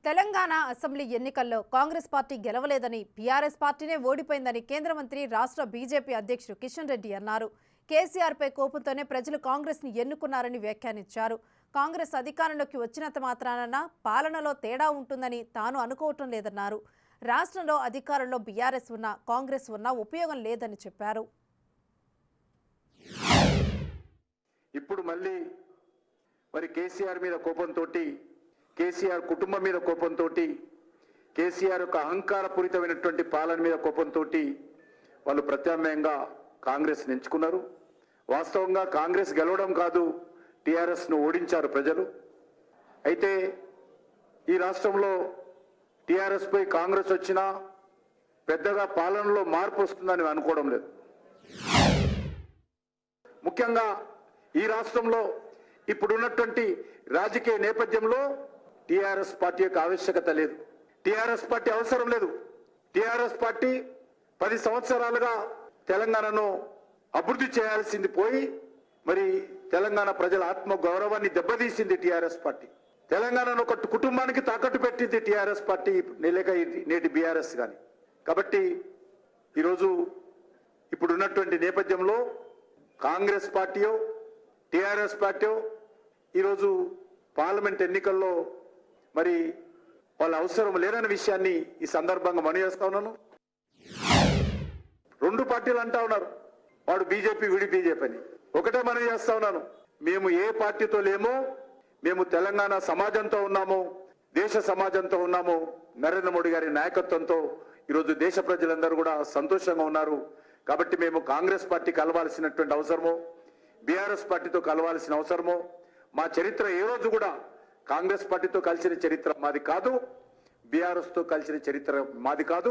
Telangana assembly ఎన్నికల్లో Congress party గెలవలేదని BRS పార్టీనే ఓడిపోయిందని కేంద్ర మంత్రి రాష్ట్ర బీజేపీ అధ్యక్షుడు కిషన్ రెడ్డి అన్నారు. కేసీఆర్పై కోపంతోనే ప్రజలు కాంగ్రెస్ని ఎన్నుకున్నారని వ్యాఖ్యానించారు. కాంగ్రెస్ అధికారంలోకి వచ్చినంత మాత్రాన పాలనలో తేడా ఉంటుందని తాను అనుకోవటం లేదన్నారు. రాష్ట్రంలో అధికారంలో బీఆర్ఎస్ ఉన్నా కాంగ్రెస్ ఉన్నా ఉపయోగం లేదని చెప్పారు. ఇప్పుడు మళ్ళీ కేసీఆర్ మీద కోపంతో, కేసీఆర్ కుటుంబం మీద కోపంతో, కేసీఆర్ యొక్క అహంకారపూరితమైనటువంటి పాలన మీద కోపంతో వాళ్ళు ప్రత్యామ్నాయంగా కాంగ్రెస్ ఎంచుకున్నారు. వాస్తవంగా కాంగ్రెస్ గెలవడం కాదు, టీఆర్ఎస్ను ఓడించారు ప్రజలు. అయితే ఈ రాష్ట్రంలో టీఆర్ఎస్ పై కాంగ్రెస్ వచ్చినా పెద్దగా పాలనలో మార్పు వస్తుందని అనుకోవడం లేదు. ముఖ్యంగా ఈ రాష్ట్రంలో ఇప్పుడున్నటువంటి రాజకీయ నేపథ్యంలో టీఆర్ఎస్ పార్టీ యొక్క ఆవశ్యకత లేదు, టీఆర్ఎస్ పార్టీ అవసరం లేదు. టీఆర్ఎస్ పార్టీ 10 సంవత్సరాలుగా తెలంగాణను అభివృద్ధి చేయాల్సింది పోయి తెలంగాణ ప్రజల ఆత్మ గౌరవాన్ని దెబ్బతీసింది టీఆర్ఎస్ పార్టీ. తెలంగాణను ఒక కుటుంబానికి తాకట్టు పెట్టింది టీఆర్ఎస్ పార్టీ, లేక నేటి బీఆర్ఎస్ కానీ. కాబట్టి ఈరోజు ఇప్పుడున్నటువంటి నేపథ్యంలో కాంగ్రెస్ పార్టీయో టీఆర్ఎస్ పార్టీయో ఈరోజు పార్లమెంట్ ఎన్నికల్లో వాళ్ళ అవసరం లేనన్న విషయాన్ని ఈ సందర్భంగా మనవి చేస్తా ఉన్నాను. 2 పార్టీలు అంటా ఉన్నారు, వాడు బీజేపీ వీడి బీజేపీ అని. ఒకటే మనవి చేస్తా ఉన్నాను, మేము ఏ పార్టీతో లేమో, మేము తెలంగాణ సమాజంతో ఉన్నాము, దేశ సమాజంతో ఉన్నాము. నరేంద్ర మోడీ గారి నాయకత్వంతో ఈరోజు దేశ ప్రజలందరూ కూడా సంతోషంగా ఉన్నారు. కాబట్టి మేము కాంగ్రెస్ పార్టీ కలవాల్సినటువంటి అవసరమో, బీఆర్ఎస్ పార్టీతో కలవాల్సిన అవసరమో, మా చరిత్ర ఏ రోజు కూడా కాంగ్రెస్ పార్టీతో కలిసిన చరిత్ర మాది కాదు, బీఆర్ఎస్తో కలిసిన చరిత్ర మాది కాదు.